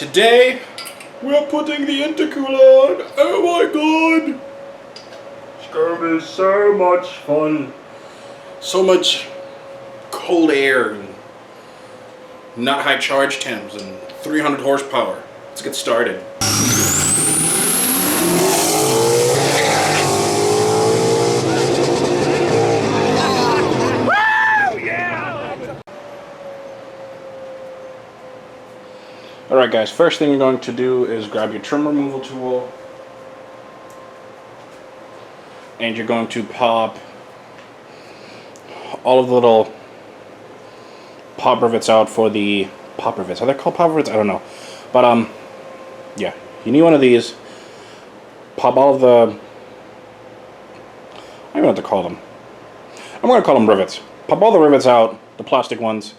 Today, we're putting the intercooler on. Oh my god! It's gonna be so much fun. So much cold air and not high charge temps and 300 horsepower. Let's get started. Alright guys, first thing you're going to do is grab your trim removal tool and you're going to pop all of the little pop rivets out for the pop rivets. Are they called pop rivets? I don't know. But yeah, you need one of these. Pop all of the, I don't know what to call them. I'm going to call them rivets. Pop all the rivets out, the plastic ones.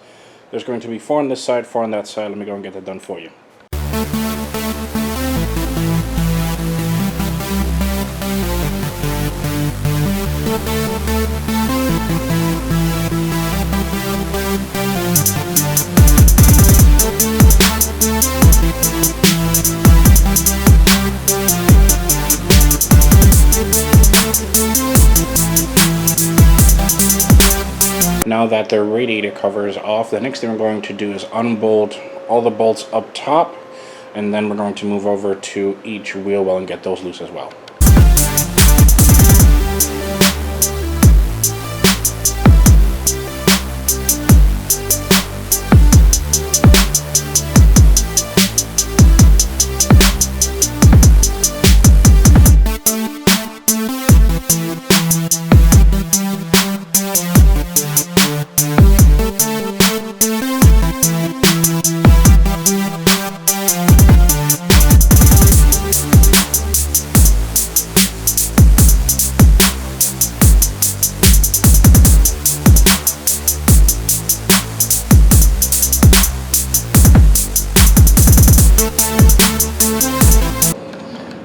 There's going to be 4 on this side, 4 on that side. Let me go and get that done for you. Now that the radiator cover is off, the next thing we're going to do is unbolt all the bolts up top, and then we're going to move over to each wheel well and get those loose as well.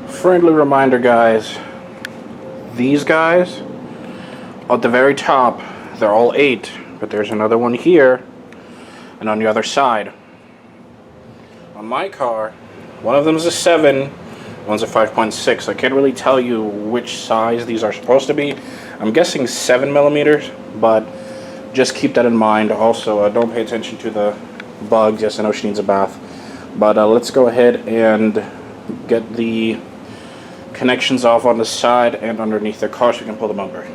Friendly reminder guys, these guys at the very top, they're all 8, but there's another one here and on the other side. On my car, one of them is a 7, one's a 5.6. I can't really tell you which size these are supposed to be. I'm guessing 7mm, but just keep that in mind. Also, don't pay attention to the bugs. Yes, I know she needs a bath, but let's go ahead and get the connections off on the side and underneath the car so we can pull the bumper.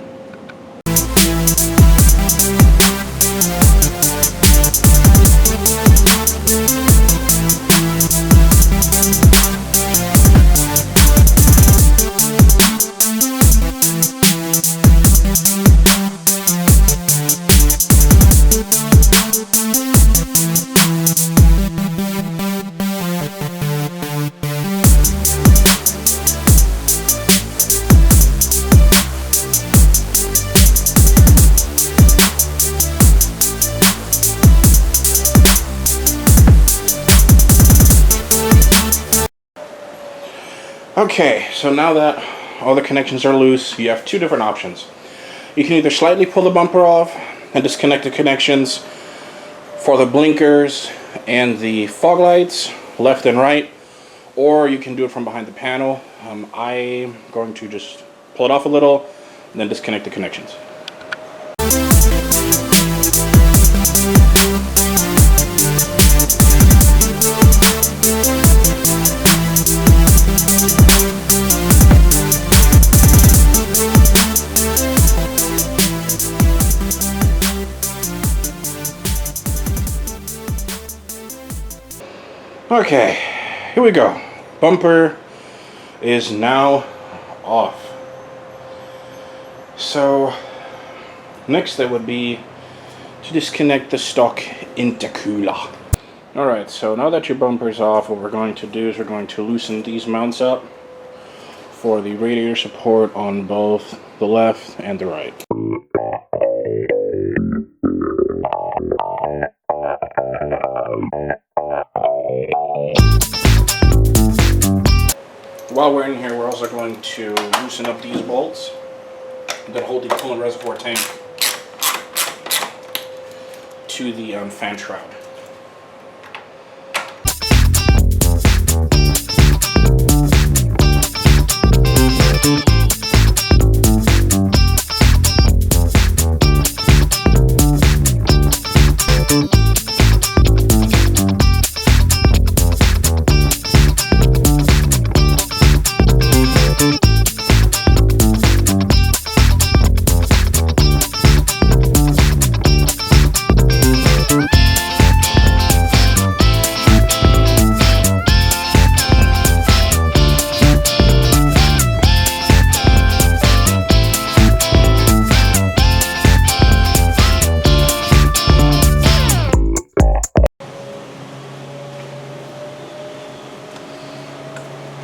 Okay, so now that all the connections are loose, you have 2 different options. You can either slightly pull the bumper off and disconnect the connections for the blinkers and the fog lights, left and right, or you can do it from behind the panel. I'm going to just pull it off a little and then disconnect the connections. Okay, here we go. Bumper is now off. So next step would be to disconnect the stock intercooler. Alright, so now that your bumper is off, what we're going to do is we're going to loosen these mounts up for the radiator support on both the left and the right. While we're in here, we're also going to loosen up these bolts that hold the coolant reservoir tank to the fan shroud.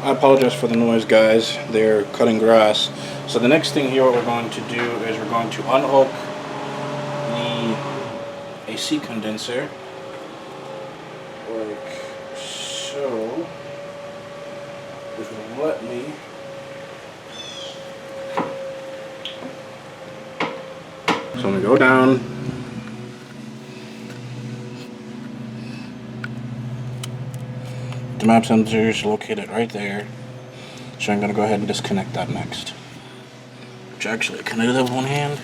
I apologize for the noise, guys. They're cutting grass. So the next thing here, what we're going to do is we're going to unhook the AC condenser, like so. Which will let me. So I'm gonna go down. The map sensor is located right there. So I'm gonna go ahead and disconnect that next. Which actually I can do that with one hand.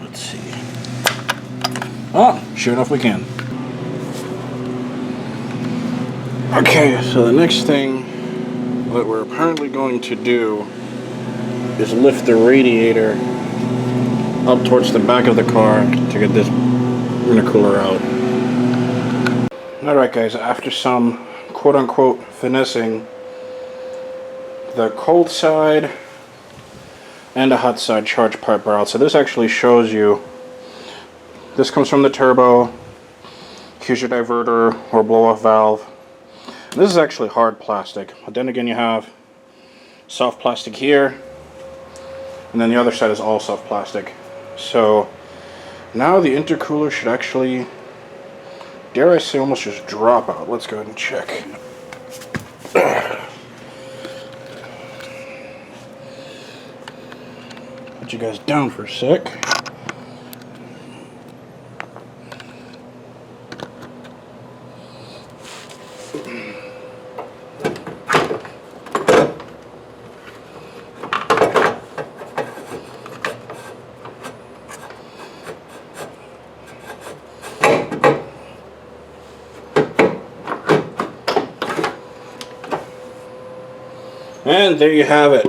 Let's see. Oh, sure enough we can. Okay, so the next thing that we're apparently going to do is lift the radiator up towards the back of the car to get this intercooler out. Alright guys, after some quote-unquote finessing, the cold side and the hot side charge pipe are out. So this actually shows you, this comes from the turbo, here's your diverter or blow-off valve. And this is actually hard plastic, but then again you have soft plastic here, and then the other side is all soft plastic. So now the intercooler should actually, dare I say, almost just drop out. Let's go ahead and check. Put you guys down for a sec. And there you have it.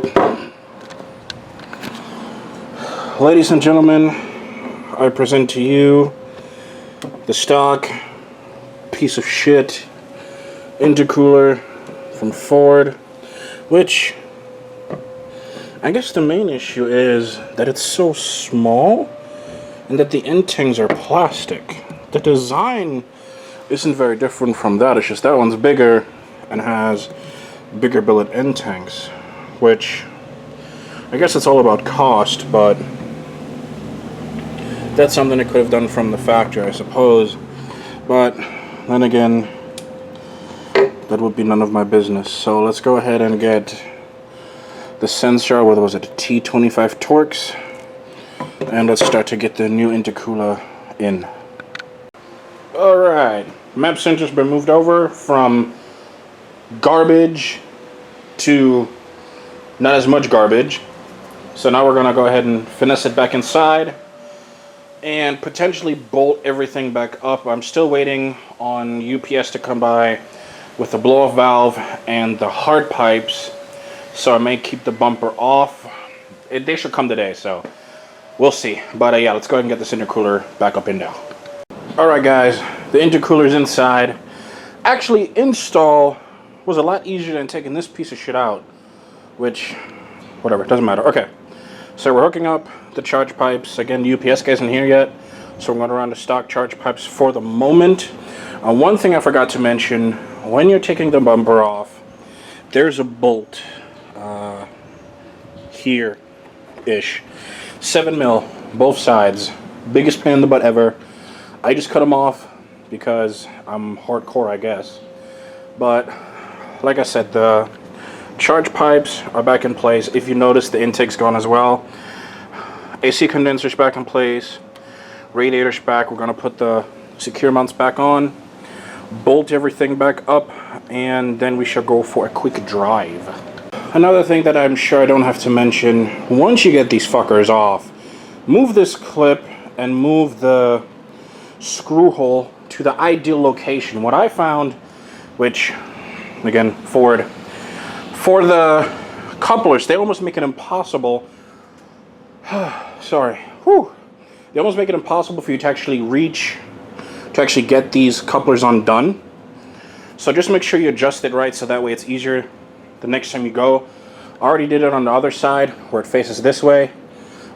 Ladies and gentlemen, I present to you the stock piece of shit intercooler from Ford, which I guess the main issue is that it's so small and that the end tanks are plastic. The design isn't very different from that, it's just that one's bigger and has bigger billet end tanks, which I guess it's all about cost, but that's something it could have done from the factory, I suppose. But then again, that would be none of my business. So let's go ahead and get the sensor, what was it, T25 Torx, and let's start to get the new intercooler in. Alright, map sensor's been moved over from garbage to not as much garbage. So now we're gonna go ahead and finesse it back inside and potentially bolt everything back up. I'm still waiting on UPS to come by with the blow-off valve and the hard pipes, so I may keep the bumper off. They should come today, so we'll see. But yeah, let's go ahead and get this intercooler back up in now. Alright guys, the intercooler's inside. Actually, install was a lot easier than taking this piece of shit out, which, whatever, doesn't matter. Okay, so we're hooking up the charge pipes. Again, the UPS guy isn't here yet, so we're going to run the stock charge pipes for the moment. One thing I forgot to mention, when you're taking the bumper off, there's a bolt here-ish. 7 mil, both sides. Biggest pain in the butt ever. I just cut them off because I'm hardcore, I guess. But like I said, the charge pipes are back in place. If you notice, the intake's gone as well. AC condenser's back in place. Radiator's back. We're going to put the secure mounts back on, bolt everything back up, and then we shall go for a quick drive. Another thing that I'm sure I don't have to mention, once you get these fuckers off, move this clip and move the screw hole to the ideal location. What I found, which again, Ford, for the couplers, they almost make it impossible. Sorry. Whew. They almost make it impossible for you to actually reach, to actually get these couplers undone. So just make sure you adjust it right, so that way it's easier the next time you go. I already did it on the other side where it faces this way.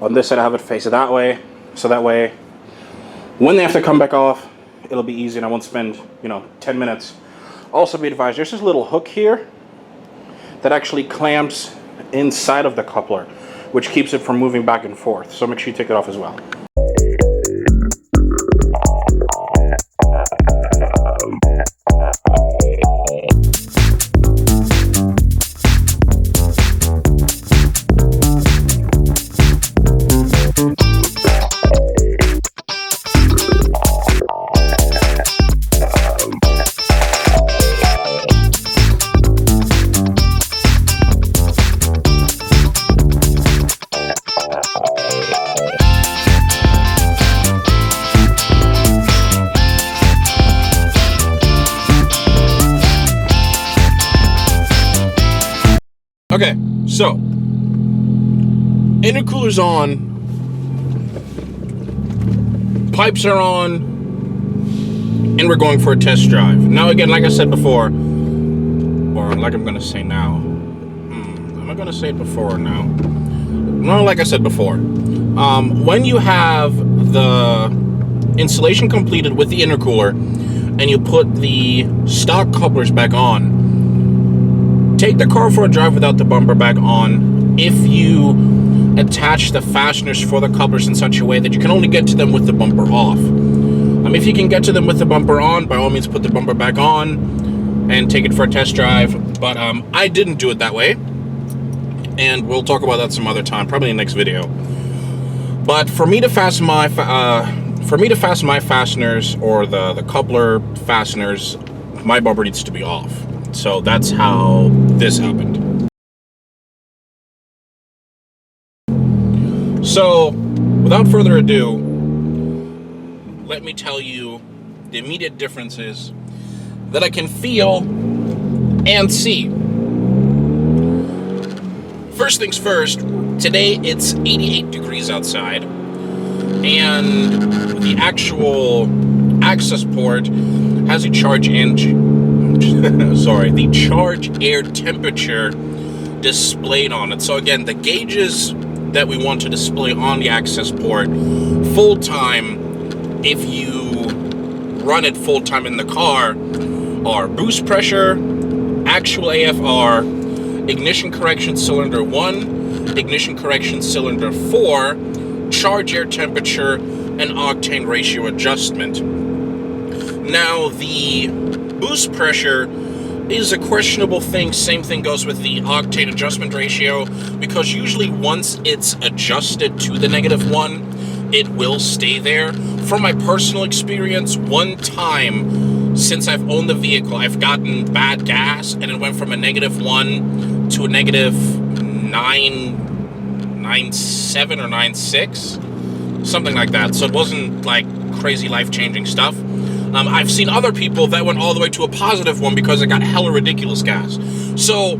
On this side I have it face that way, so that way when they have to come back off, it'll be easy and I won't spend, 10 minutes. Also be advised, there's this little hook here that actually clamps inside of the coupler, which keeps it from moving back and forth. So make sure you take it off as well. Okay, so intercooler's on, pipes are on, and we're going for a test drive. Now again, like I said before, or like I'm gonna say now, am I gonna say it before or now? No, like I said before, when you have the installation completed with the intercooler and you put the stock couplers back on, take the car for a drive without the bumper back on. If you attach the fasteners for the couplers in such a way that you can only get to them with the bumper off. If you can get to them with the bumper on, by all means put the bumper back on and take it for a test drive. But I didn't do it that way, and we'll talk about that some other time, probably in the next video. But for me to fasten my fasteners, or the coupler fasteners, my bumper needs to be off. So that's how this happened. So, without further ado, let me tell you the immediate differences that I can feel and see. First things first, today it's 88 degrees outside, and the actual access port has a the charge air temperature displayed on it. So again, the gauges that we want to display on the access port full time, if you run it full time in the car, are boost pressure, actual AFR, ignition correction cylinder 1, ignition correction cylinder 4, charge air temperature, and octane ratio adjustment. Now, the boost pressure is a questionable thing. Same thing goes with the octane adjustment ratio, because usually once it's adjusted to the -1, it will stay there. From my personal experience, one time since I've owned the vehicle, I've gotten bad gas, and it went from a -1 to a -9.97 or 9.6, something like that. So it wasn't like crazy life-changing stuff. I've seen other people that went all the way to a +1 because it got hella ridiculous gas. So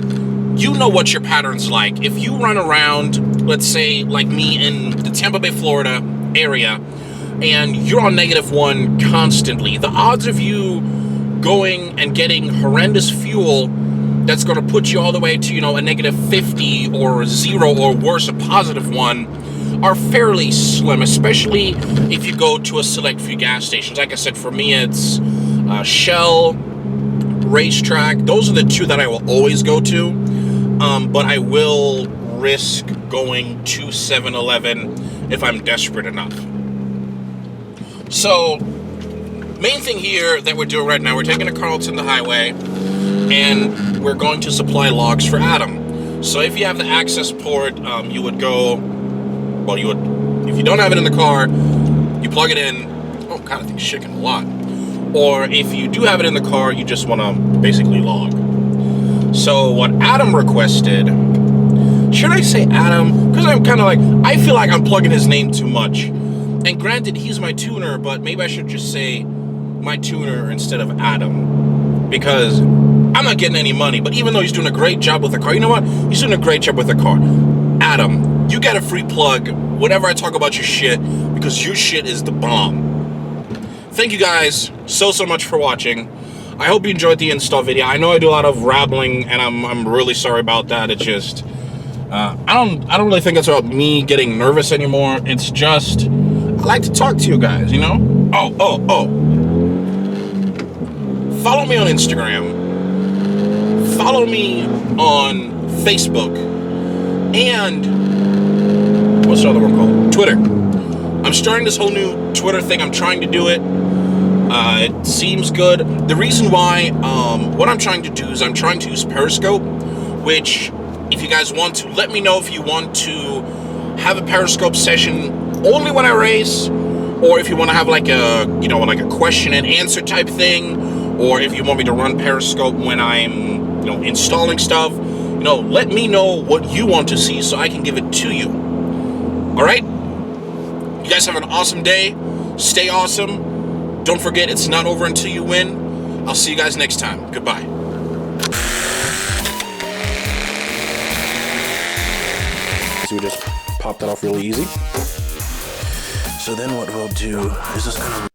you know what your pattern's like. If you run around, let's say like me in the Tampa Bay, Florida area, and you're on -1 constantly, the odds of you going and getting horrendous fuel that's going to put you all the way to, you know, a -50 or 0 or worse, a +1, are fairly slim, especially if you go to a select few gas stations. Like I said, for me, it's Shell, Racetrack. Those are the two that I will always go to, but I will risk going to 7-Eleven if I'm desperate enough. So, main thing here that we're doing right now, we're taking a car to the highway, and we're going to supply logs for Adam. So if you have the access port, you would go, well, you would, if you don't have it in the car, you plug it in. Oh God, I think shaking a lot. Or if you do have it in the car, you just want to basically log. So what Adam requested, should I say Adam? Because I'm kind of like, I feel like I'm plugging his name too much. And granted, he's my tuner, but maybe I should just say my tuner instead of Adam, because I'm not getting any money. But even though he's doing a great job with the car, you know what? He's doing a great job with the car. Adam, you get a free plug whenever I talk about your shit, because your shit is the bomb. Thank you guys so much for watching. I hope you enjoyed the install video. I know I do a lot of rambling, and I'm really sorry about that. It's just I don't really think it's about me getting nervous anymore. It's just I like to talk to you guys, you know? Oh. Follow me on Instagram. Follow me on Facebook, and what's the other one called? Twitter. I'm starting this whole new Twitter thing. I'm trying to do it. It seems good. The reason why, what I'm trying to do is I'm trying to use Periscope, which, if you guys want to, let me know if you want to have a Periscope session only when I race, or if you want to have like a, you know, like a question and answer type thing, or if you want me to run Periscope when I'm, you know, installing stuff. You know, let me know what you want to see so I can give it to you. All right? You guys have an awesome day. Stay awesome. Don't forget, it's not over until you win. I'll see you guys next time. Goodbye. So we just pop that off really easy. So then what we'll do is just kind of